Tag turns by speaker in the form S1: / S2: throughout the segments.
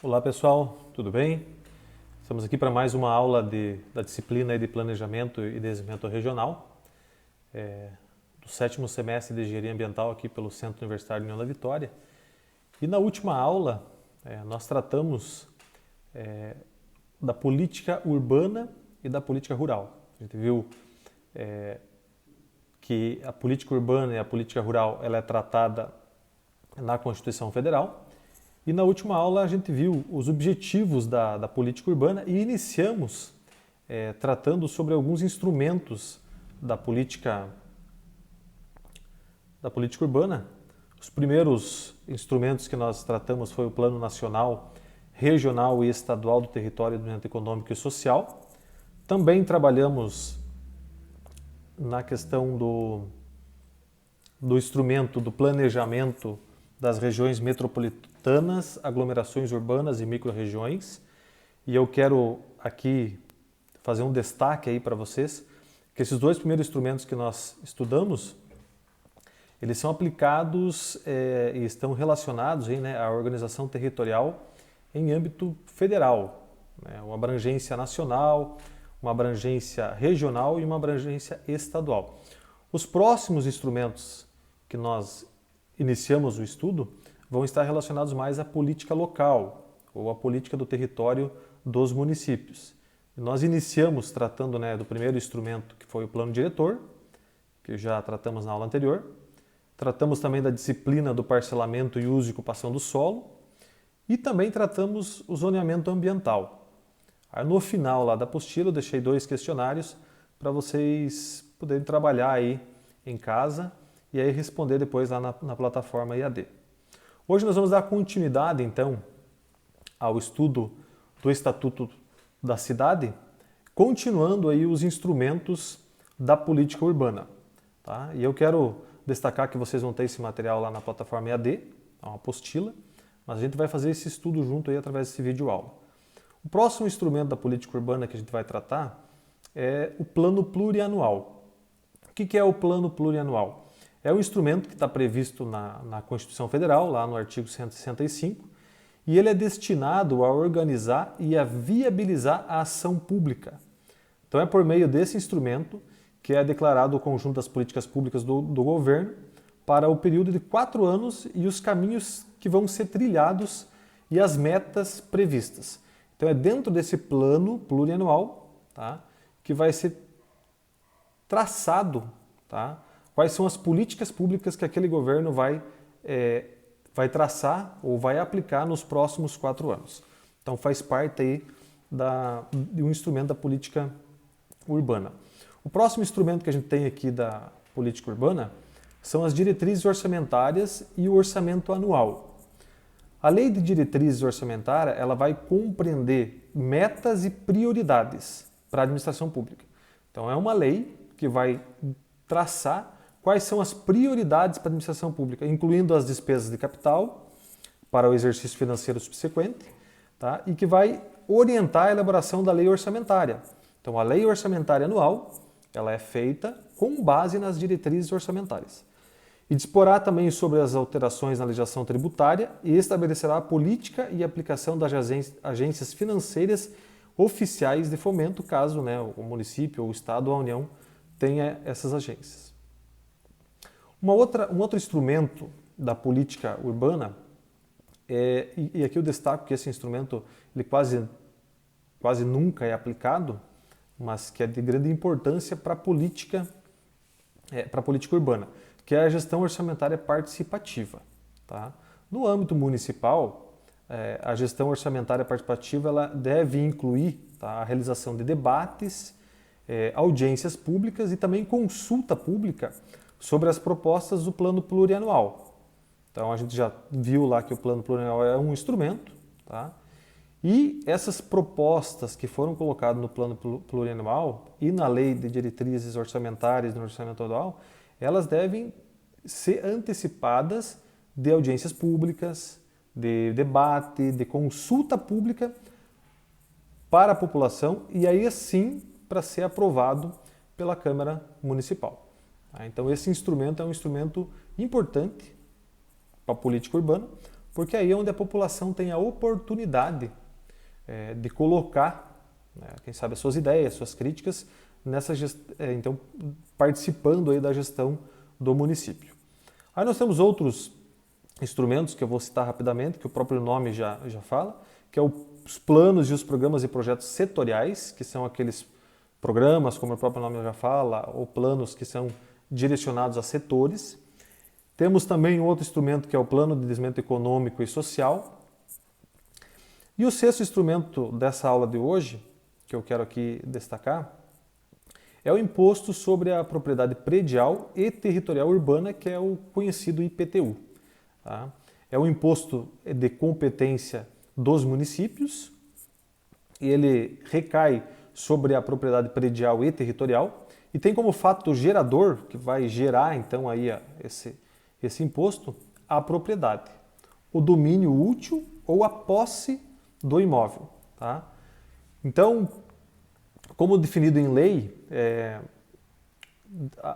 S1: Olá pessoal, tudo bem? Estamos aqui para mais uma aula da disciplina de Planejamento e Desenvolvimento Regional, do sétimo semestre de Engenharia Ambiental aqui pelo Centro Universitário União da Vitória. E na última aula nós tratamos da política urbana e da política rural. A gente viu que a política urbana e a política rural ela é tratada na Constituição Federal. E na última aula a gente viu os objetivos da política urbana e iniciamos tratando sobre alguns instrumentos da política urbana. Os primeiros instrumentos que nós tratamos foi o Plano Nacional, Regional e Estadual do Território e do Desenvolvimento Econômico e Social. Também trabalhamos na questão do instrumento do planejamento das regiões metropolitanas, aglomerações urbanas e micro-regiões. E eu quero aqui fazer um destaque aí para vocês, que esses dois primeiros instrumentos que nós estudamos, eles são aplicados e estão relacionados aí, à organização territorial em âmbito federal, uma abrangência nacional, uma abrangência regional e uma abrangência estadual. Os próximos instrumentos que nós iniciamos o estudo vão estar relacionados mais à política local ou à política do território dos municípios. Nós iniciamos tratando do primeiro instrumento, que foi o plano diretor, que já tratamos na aula anterior. Tratamos também da disciplina do parcelamento e uso e ocupação do solo e também tratamos o zoneamento ambiental. Aí, no final lá da apostila eu deixei 2 questionários para vocês poderem trabalhar aí em casa e aí responder depois lá na plataforma EAD. Hoje nós vamos dar continuidade, então, ao estudo do Estatuto da Cidade, continuando aí os instrumentos da política urbana. Tá? E eu quero destacar que vocês vão ter esse material lá na plataforma EAD, uma apostila, mas a gente vai fazer esse estudo junto aí através desse vídeo aula. O próximo instrumento da política urbana que a gente vai tratar é o Plano Plurianual. O que é o Plano Plurianual? É um instrumento que está previsto na Constituição Federal, lá no artigo 165, e ele é destinado a organizar e a viabilizar a ação pública. Então é por meio desse instrumento que é declarado o conjunto das políticas públicas do governo para o período de 4 anos e os caminhos que vão ser trilhados e as metas previstas. Então é dentro desse plano plurianual, tá, que vai ser traçado, tá, quais são as políticas públicas que aquele governo vai traçar ou vai aplicar nos próximos 4 anos. Então faz parte aí de um instrumento da política urbana. O próximo instrumento que a gente tem aqui da política urbana são as diretrizes orçamentárias e o orçamento anual. A lei de diretrizes orçamentárias ela vai compreender metas e prioridades para a administração pública. Então é uma lei que vai traçar quais são as prioridades para a administração pública, incluindo as despesas de capital para o exercício financeiro subsequente, tá? E que vai orientar a elaboração da lei orçamentária. Então, a lei orçamentária anual ela é feita com base nas diretrizes orçamentárias. E disporá também sobre as alterações na legislação tributária e estabelecerá a política e aplicação das agências financeiras oficiais de fomento, caso o município, ou o Estado ou a União tenha essas agências. Um outro instrumento da política urbana, e aqui eu destaco que esse instrumento ele quase nunca é aplicado, mas que é de grande importância para a política urbana, que é a gestão orçamentária participativa. Tá? No âmbito municipal, a gestão orçamentária participativa ela deve incluir a realização de debates, audiências públicas e também consulta pública sobre as propostas do plano plurianual. Então a gente já viu lá que o plano plurianual é um instrumento, tá? E essas propostas que foram colocadas no plano plurianual e na lei de diretrizes orçamentárias no orçamento anual, elas devem ser antecipadas de audiências públicas, de debate, de consulta pública para a população e aí sim para ser aprovado pela Câmara Municipal. Então esse instrumento é um instrumento importante para a política urbana, porque aí é onde a população tem a oportunidade de colocar, né, quem sabe, as suas ideias, suas críticas, então participando aí da gestão do município. Aí nós temos outros instrumentos que eu vou citar rapidamente, que o próprio nome já fala, que é os planos e os programas e projetos setoriais, que são aqueles programas, como o próprio nome já fala, ou planos que são direcionados a setores. Temos também outro instrumento que é o Plano de Desenvolvimento Econômico e Social. E o sexto instrumento dessa aula de hoje, que eu quero aqui destacar, é o Imposto sobre a Propriedade Predial e Territorial Urbana, que é o conhecido IPTU. Tá? É um imposto de competência dos municípios e ele recai sobre a propriedade predial e territorial e tem como fato gerador, que vai gerar então aí esse imposto, a propriedade, o domínio útil ou a posse do imóvel. Tá? Então, como definido em lei,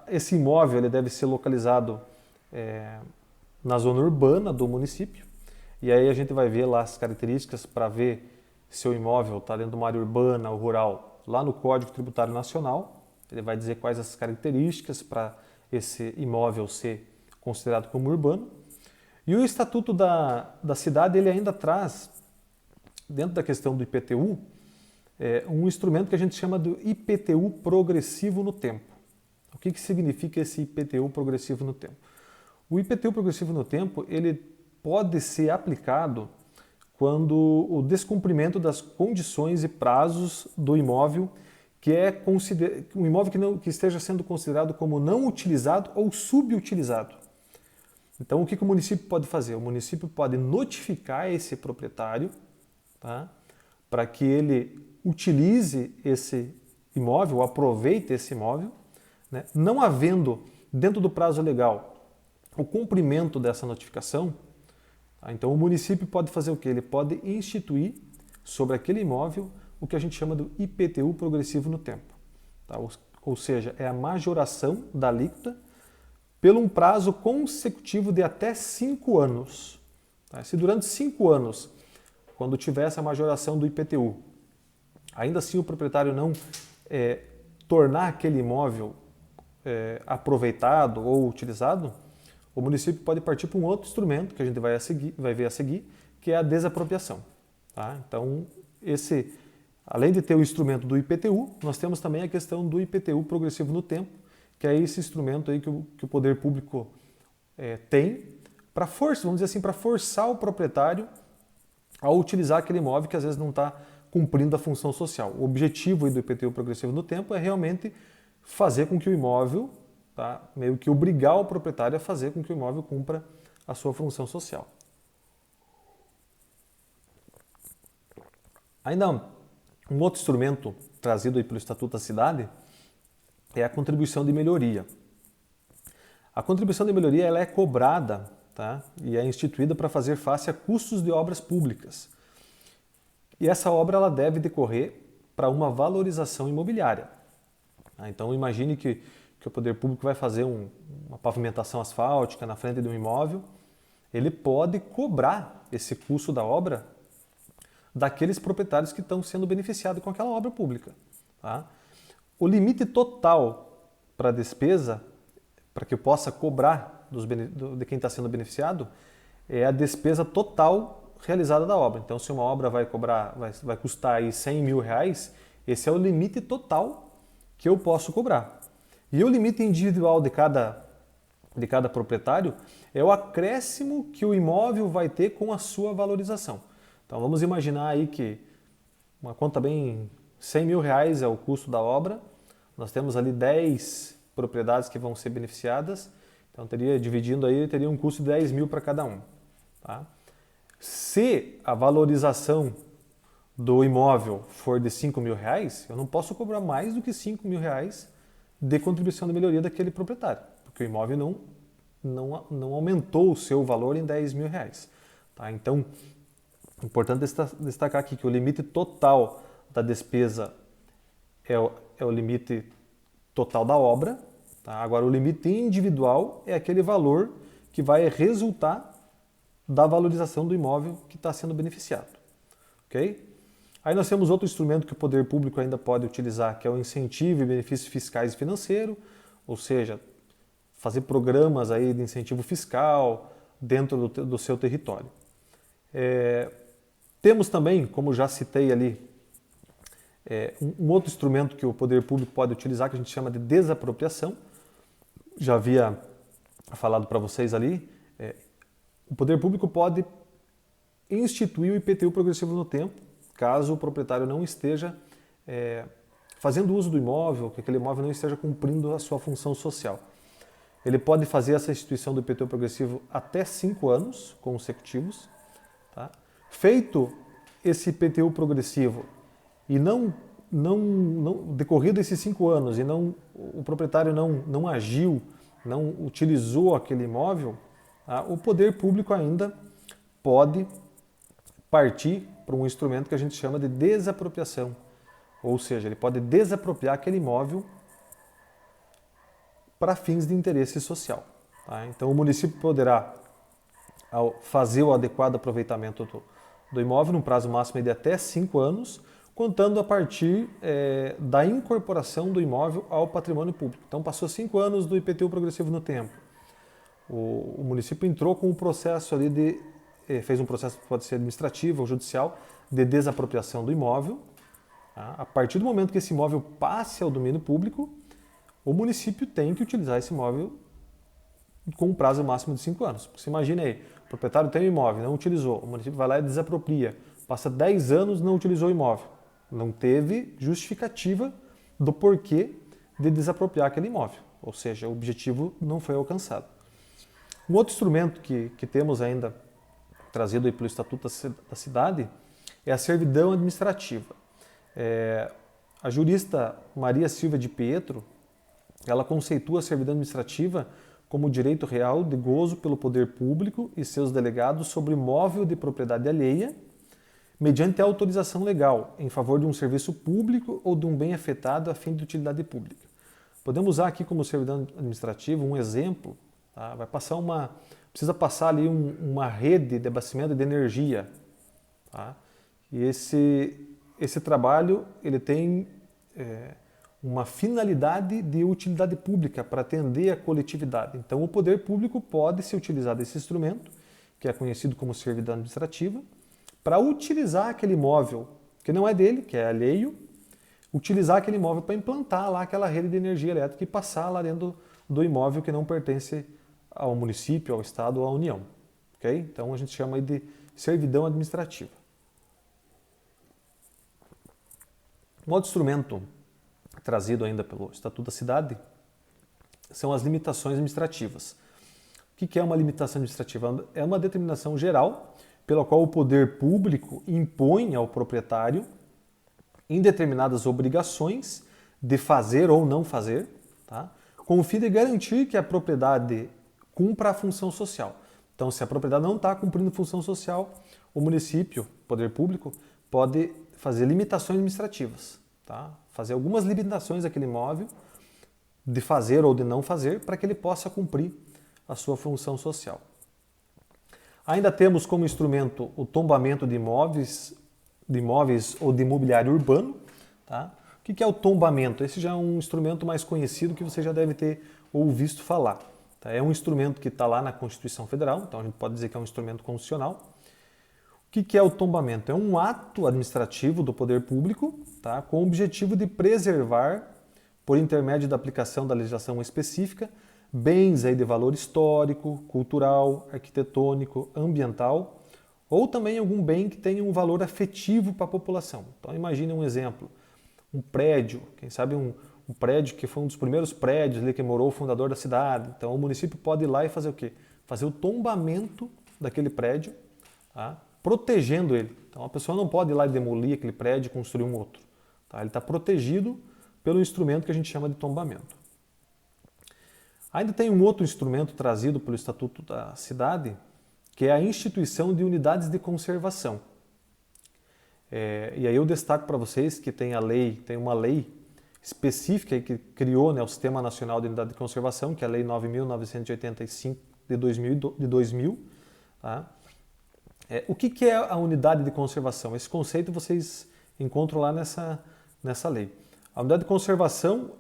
S1: esse imóvel ele deve ser localizado na zona urbana do município, e aí a gente vai ver lá as características para ver se o imóvel está dentro de uma área urbana ou rural, lá no Código Tributário Nacional. Ele vai dizer quais as características para esse imóvel ser considerado como urbano. E o Estatuto da Cidade ele ainda traz, dentro da questão do IPTU, um instrumento que a gente chama do IPTU progressivo no tempo. O que significa esse IPTU progressivo no tempo? O IPTU progressivo no tempo ele pode ser aplicado quando o descumprimento das condições e prazos do imóvel que é um imóvel que esteja sendo considerado como não utilizado ou subutilizado. Então, o que o município pode fazer? O município pode notificar esse proprietário, tá, para que ele utilize esse imóvel, aproveite esse imóvel, né, não havendo, dentro do prazo legal, o cumprimento dessa notificação. Tá, então, o município pode fazer o quê? Ele pode instituir sobre aquele imóvel o que a gente chama do IPTU progressivo no tempo. Tá? Ou seja, é a majoração da alíquota pelo um prazo consecutivo de até 5 anos. Tá? Se durante 5 anos, quando tiver essa majoração do IPTU, ainda assim o proprietário não tornar aquele imóvel aproveitado ou utilizado, o município pode partir para um outro instrumento que a gente vai ver a seguir, que é a desapropriação. Tá? Então, além de ter o instrumento do IPTU, nós temos também a questão do IPTU progressivo no tempo, que é esse instrumento aí que o poder público tem para vamos dizer assim, para forçar o proprietário a utilizar aquele imóvel que às vezes não está cumprindo a função social. O objetivo aí do IPTU progressivo no tempo é realmente fazer com que o imóvel, tá, meio que obrigar o proprietário a fazer com que o imóvel cumpra a sua função social. Ainda um outro instrumento trazido aí pelo Estatuto da Cidade é a contribuição de melhoria. A contribuição de melhoria ela é cobrada, tá, e é instituída para fazer face a custos de obras públicas. E essa obra ela deve decorrer para uma valorização imobiliária. Então imagine que o poder público vai fazer uma pavimentação asfáltica na frente de um imóvel, ele pode cobrar esse custo da obra daqueles proprietários que estão sendo beneficiados com aquela obra pública. Tá? O limite total para a despesa, para que eu possa cobrar de quem está sendo beneficiado, é a despesa total realizada da obra. Então, se uma obra vai custar aí R$100 mil, esse é o limite total que eu posso cobrar. E o limite individual de cada proprietário é o acréscimo que o imóvel vai ter com a sua valorização. Então, vamos imaginar aí que uma conta bem, R$100 mil é o custo da obra, nós temos ali 10 propriedades que vão ser beneficiadas, então dividindo aí, teria um custo de 10 mil para cada um. Tá? Se a valorização do imóvel for de R$5 mil, eu não posso cobrar mais do que R$5 mil de contribuição de melhoria daquele proprietário, porque o imóvel não aumentou o seu valor em R$10 mil. Tá? Então, é importante destacar aqui que o limite total da despesa é o limite total da obra. Tá? Agora, o limite individual é aquele valor que vai resultar da valorização do imóvel que está sendo beneficiado. Ok? Aí nós temos outro instrumento que o poder público ainda pode utilizar, que é o incentivo e benefícios fiscais e financeiro, ou seja, fazer programas aí de incentivo fiscal dentro do seu território. Temos também, como já citei ali, um outro instrumento que o poder público pode utilizar, que a gente chama de desapropriação. Já havia falado para vocês ali, o poder público pode instituir o IPTU progressivo no tempo, caso o proprietário não esteja fazendo uso do imóvel, que aquele imóvel não esteja cumprindo a sua função social. Ele pode fazer essa instituição do IPTU progressivo até 5 anos consecutivos. Tá? Feito esse IPTU progressivo e não decorrido esses 5 anos e o proprietário não agiu, não utilizou aquele imóvel, tá? O poder público ainda pode partir para um instrumento que a gente chama de desapropriação. Ou seja, ele pode desapropriar aquele imóvel para fins de interesse social. Tá? Então o município poderá fazer o adequado aproveitamento do imóvel num prazo máximo de até 5 anos, contando a partir da incorporação do imóvel ao patrimônio público. Então passou 5 anos do IPTU progressivo no tempo. O município entrou com um processo ali fez um processo que pode ser administrativo ou judicial de desapropriação do imóvel. Tá? A partir do momento que esse imóvel passe ao domínio público, o município tem que utilizar esse imóvel com um prazo máximo de 5 anos. Você imagina aí, o proprietário tem o imóvel, não utilizou, o município vai lá e desapropria, passa 10 anos e não utilizou o imóvel. Não teve justificativa do porquê de desapropriar aquele imóvel, ou seja, o objetivo não foi alcançado. Um outro instrumento que temos ainda trazido aí pelo Estatuto da Cidade é a servidão administrativa. A jurista Maria Silvia de Pietro, ela conceitua a servidão administrativa como direito real de gozo pelo poder público e seus delegados sobre imóvel de propriedade alheia, mediante a autorização legal, em favor de um serviço público ou de um bem afetado a fim de utilidade pública. Podemos usar aqui como servidão administrativa um exemplo, tá? Precisa passar ali uma rede de abastecimento de energia. Tá? E esse trabalho ele tem uma finalidade de utilidade pública para atender a coletividade. Então o poder público pode se utilizar desse instrumento, que é conhecido como servidão administrativa, para utilizar aquele imóvel que não é dele, que é alheio, utilizar aquele imóvel para implantar lá aquela rede de energia elétrica e passar lá dentro do imóvel que não pertence ao município, ao estado ou à União. Okay? Então a gente chama aí de servidão administrativa. Um outro instrumento trazido ainda pelo Estatuto da Cidade são as limitações administrativas. O que é uma limitação administrativa? É uma determinação geral pela qual o poder público impõe ao proprietário indeterminadas obrigações de fazer ou não fazer, tá? Com o fim de garantir que a propriedade cumpra a função social. Então, se a propriedade não está cumprindo função social, o município, poder público, pode fazer limitações administrativas, tá? Fazer algumas limitações àquele imóvel, de fazer ou de não fazer, para que ele possa cumprir a sua função social. Ainda temos como instrumento o tombamento de imóveis ou de imobiliário urbano. Tá? O que é o tombamento? Esse já é um instrumento mais conhecido que você já deve ter ouvido falar. Tá? É um instrumento que está lá na Constituição Federal, então a gente pode dizer que é um instrumento constitucional. O que é o tombamento? É um ato administrativo do poder público, tá? Com o objetivo de preservar, por intermédio da aplicação da legislação específica, bens aí de valor histórico, cultural, arquitetônico, ambiental, ou também algum bem que tenha um valor afetivo para a população. Então imagine um exemplo, um prédio, quem sabe um prédio que foi um dos primeiros prédios ali que morou o fundador da cidade. Então o município pode ir lá e fazer o quê? Fazer o tombamento daquele prédio, tá? Protegendo ele. Então a pessoa não pode ir lá e demolir aquele prédio e construir um outro. Tá? Ele está protegido pelo instrumento que a gente chama de tombamento. Ainda tem um outro instrumento trazido pelo Estatuto da Cidade, que é a instituição de unidades de conservação. E aí eu destaco para vocês que tem uma lei específica que criou, né, o Sistema Nacional de Unidade de Conservação, que é a Lei 9.985 de 2000, tá? O que é a unidade de conservação? Esse conceito vocês encontram lá nessa lei. A unidade de conservação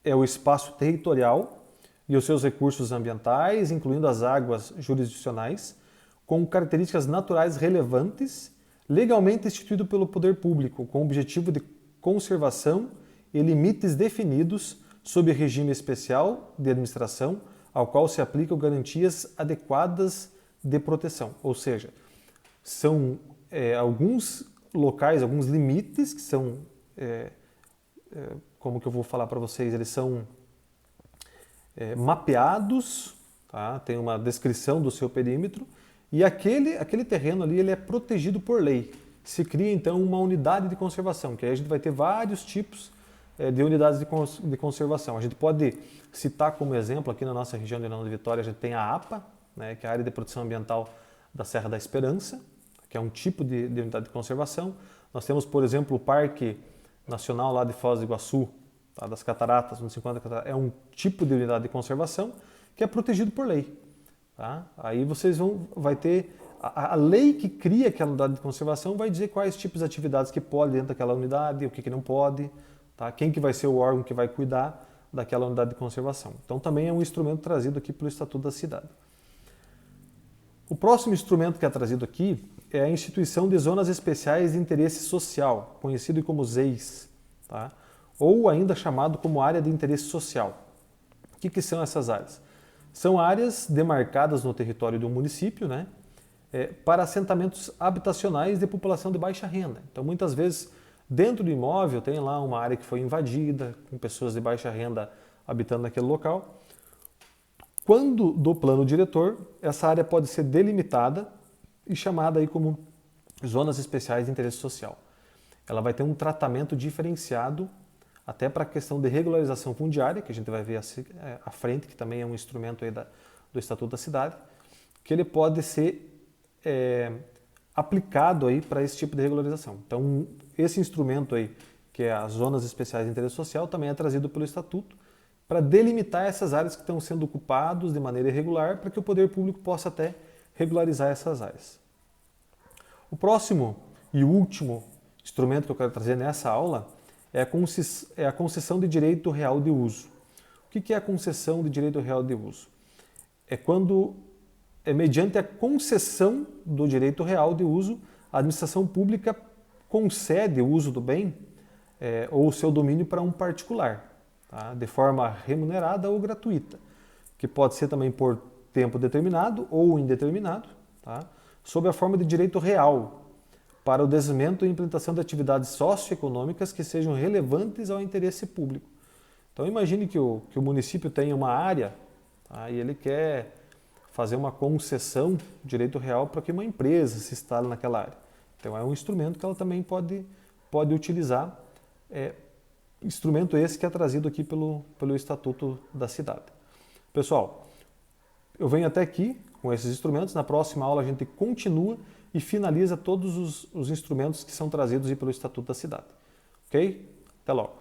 S1: é o espaço territorial e os seus recursos ambientais, incluindo as águas jurisdicionais, com características naturais relevantes, legalmente instituído pelo poder público, com o objetivo de conservação e limites definidos sob regime especial de administração, ao qual se aplicam garantias adequadas de proteção. Ou seja, são alguns locais, alguns limites que são, como que eu vou falar para vocês, eles são mapeados, tá? Tem uma descrição do seu perímetro, e aquele terreno ali ele é protegido por lei. Se cria então uma unidade de conservação, que aí a gente vai ter vários tipos de unidades de conservação. A gente pode citar como exemplo, aqui na nossa região de União de Vitória, a gente tem a APA, né, que é a Área de Proteção Ambiental da Serra da Esperança, que é um tipo de unidade de conservação. Nós temos, por exemplo, o Parque Nacional lá de Foz do Iguaçu, tá, das Cataratas, no 50 Cataratas, é um tipo de unidade de conservação que é protegido por lei. Tá? Aí vocês vai ter a lei que cria aquela unidade de conservação vai dizer quais tipos de atividades que pode dentro daquela unidade, o que não pode, tá? Quem que vai ser o órgão que vai cuidar daquela unidade de conservação. Então também é um instrumento trazido aqui pelo Estatuto da Cidade. O próximo instrumento que é trazido aqui é a instituição de zonas especiais de interesse social, conhecido como ZEIS, tá? Ou ainda chamado como área de interesse social. O que são essas áreas? São áreas demarcadas no território do município, né, para assentamentos habitacionais de população de baixa renda. Então, muitas vezes, dentro do imóvel tem lá uma área que foi invadida, com pessoas de baixa renda habitando naquele local. Quando do plano diretor, essa área pode ser delimitada e chamada aí como zonas especiais de interesse social. Ela vai ter um tratamento diferenciado até para a questão de regularização fundiária, que a gente vai ver à frente, que também é um instrumento aí do Estatuto da Cidade, que ele pode ser aplicado aí para esse tipo de regularização. Então, esse instrumento aí, que é as zonas especiais de interesse social, também é trazido pelo Estatuto para delimitar essas áreas que estão sendo ocupadas de maneira irregular, para que o poder público possa até regularizar essas áreas. O próximo e último instrumento que eu quero trazer nessa aula é a concessão de direito real de uso. O que é a concessão de direito real de uso? É quando mediante a concessão do direito real de uso, a administração pública concede o uso do bem ou o seu domínio para um particular, tá? De forma remunerada ou gratuita, que pode ser também por tempo determinado ou indeterminado, tá? Sob a forma de direito real, para o desenvolvimento e implementação de atividades socioeconômicas que sejam relevantes ao interesse público. Então imagine que o município tem uma área, tá, e ele quer fazer uma concessão de direito real para que uma empresa se instale naquela área. Então é um instrumento que ela também pode utilizar, instrumento esse que é trazido aqui pelo Estatuto da Cidade. Pessoal, eu venho até aqui com esses instrumentos, na próxima aula a gente continua e finaliza todos os instrumentos que são trazidos aí pelo Estatuto da Cidade. Ok? Até logo!